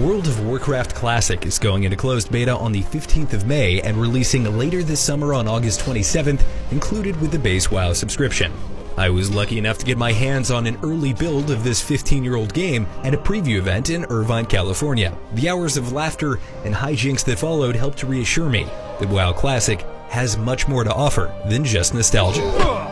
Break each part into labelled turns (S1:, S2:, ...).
S1: World of Warcraft Classic is going into closed beta on the 15th of May and releasing later this summer on August 27th, included with the base WoW subscription. I was lucky enough to get my hands on an early build of this 15-year-old game at a preview event in Irvine, California. The hours of laughter and hijinks that followed helped to reassure me that WoW Classic has much more to offer than just nostalgia.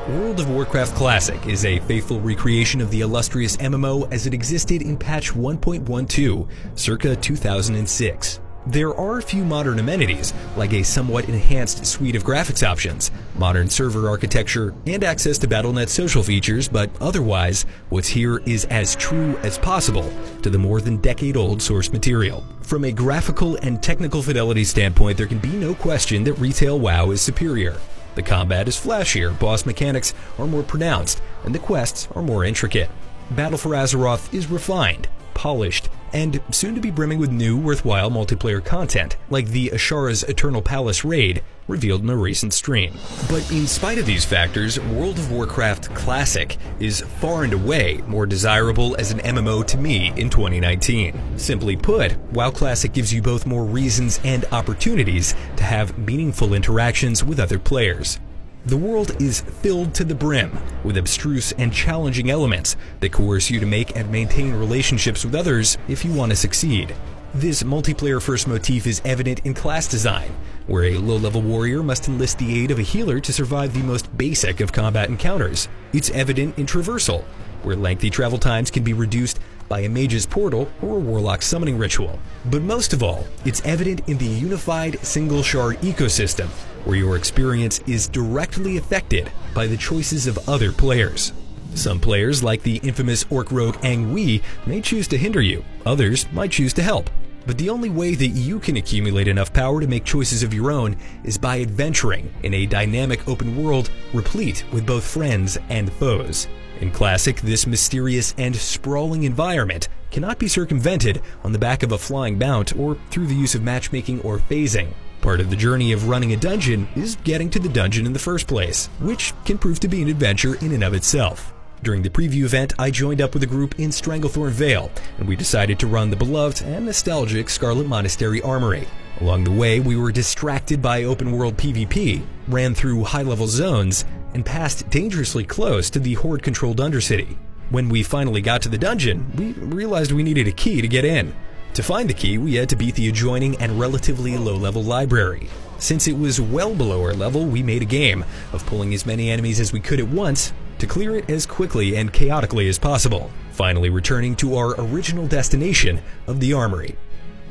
S1: World of Warcraft Classic is a faithful recreation of the illustrious MMO as it existed in patch 1.12, circa 2006. There are a few modern amenities, like a somewhat enhanced suite of graphics options, modern server architecture, and access to Battle.net social features, but otherwise, what's here is as true as possible to the more than decade-old source material. From a graphical and technical fidelity standpoint, there can be no question that retail WoW is superior. The combat is flashier, boss mechanics are more pronounced, and the quests are more intricate. Battle for Azeroth is refined, polished, and soon to be brimming with new, worthwhile multiplayer content, like the Ashara's Eternal Palace raid, revealed in a recent stream. But in spite of these factors, World of Warcraft Classic is far and away more desirable as an MMO to me in 2019. Simply put, WoW Classic gives you both more reasons and opportunities to have meaningful interactions with other players. The world is filled to the brim with abstruse and challenging elements that coerce you to make and maintain relationships with others if you want to succeed. This multiplayer-first motif is evident in class design, where a low-level warrior must enlist the aid of a healer to survive the most basic of combat encounters. It's evident in traversal, where lengthy travel times can be reduced by a mage's portal or a warlock's summoning ritual. But most of all, it's evident in the unified single-shard ecosystem, where your experience is directly affected by the choices of other players. Some players, like the infamous orc rogue Angui, may choose to hinder you, others might choose to help. But the only way that you can accumulate enough power to make choices of your own is by adventuring in a dynamic open world replete with both friends and foes. In Classic, this mysterious and sprawling environment cannot be circumvented on the back of a flying mount or through the use of matchmaking or phasing. Part of the journey of running a dungeon is getting to the dungeon in the first place, which can prove to be an adventure in and of itself. During the preview event, I joined up with a group in Stranglethorn Vale, and we decided to run the beloved and nostalgic Scarlet Monastery Armory. Along the way, we were distracted by open-world PvP, ran through high-level zones, and passed dangerously close to the Horde-controlled Undercity. When we finally got to the dungeon, we realized we needed a key to get in. To find the key, we had to beat the adjoining and relatively low-level library. Since it was well below our level, we made a game of pulling as many enemies as we could at once to clear it as quickly and chaotically as possible, finally returning to our original destination of the armory.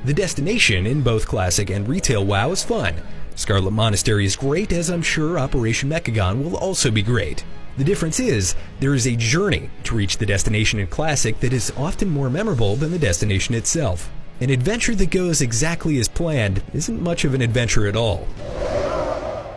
S1: The destination in both Classic and Retail WoW is fun. Scarlet Monastery is great, as I'm sure Operation Mechagon will also be great. The difference is, there is a journey to reach the destination in Classic that is often more memorable than the destination itself. An adventure that goes exactly as planned isn't much of an adventure at all.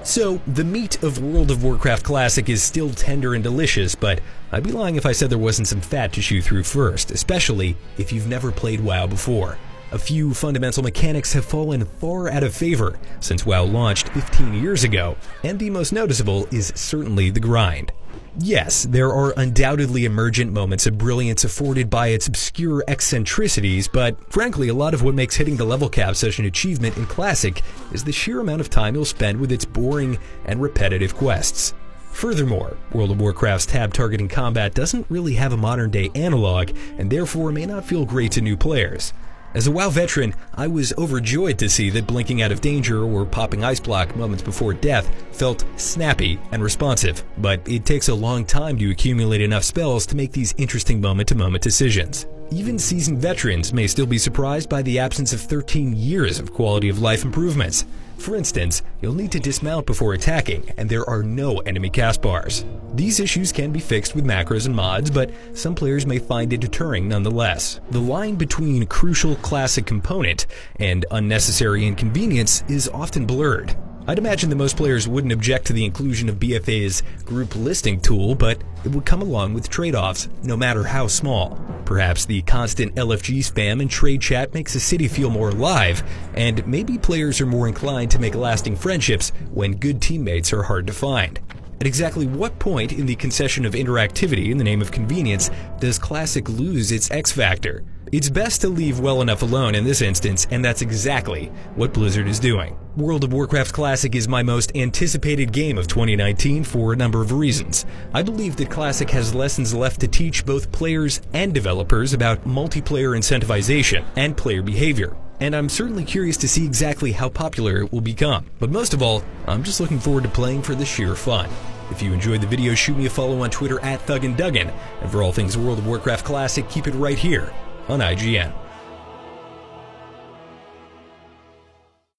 S1: So, the meat of World of Warcraft Classic is still tender and delicious, but I'd be lying if I said there wasn't some fat to chew through first, especially if you've never played WoW before. A few fundamental mechanics have fallen far out of favor since WoW launched 15 years ago, and the most noticeable is certainly the grind. Yes, there are undoubtedly emergent moments of brilliance afforded by its obscure eccentricities, but frankly, a lot of what makes hitting the level cap such an achievement in Classic is the sheer amount of time you'll spend with its boring and repetitive quests. Furthermore, World of Warcraft's tab-targeting combat doesn't really have a modern-day analog, and therefore may not feel great to new players. As a WoW veteran, I was overjoyed to see that blinking out of danger or popping ice block moments before death felt snappy and responsive, but it takes a long time to accumulate enough spells to make these interesting moment-to-moment decisions. Even seasoned veterans may still be surprised by the absence of 13 years of quality of life improvements. For instance, you'll need to dismount before attacking, and there are no enemy cast bars. These issues can be fixed with macros and mods, but some players may find it deterring nonetheless. The line between crucial Classic component and unnecessary inconvenience is often blurred. I'd imagine that most players wouldn't object to the inclusion of BFA's group listing tool, but it would come along with trade-offs, no matter how small. Perhaps the constant LFG spam and trade chat makes a city feel more alive, and maybe players are more inclined to make lasting friendships when good teammates are hard to find. At exactly what point in the concession of interactivity in the name of convenience does Classic lose its X factor? It's best to leave well enough alone in this instance, and that's exactly what Blizzard is doing. World of Warcraft Classic is my most anticipated game of 2019 for a number of reasons. I believe that Classic has lessons left to teach both players and developers about multiplayer incentivization and player behavior. And I'm certainly curious to see exactly how popular it will become. But most of all, I'm just looking forward to playing for the sheer fun. If you enjoyed the video, shoot me a follow on Twitter @ThugandDuggan. And for all things World of Warcraft Classic, keep it right here on IGN.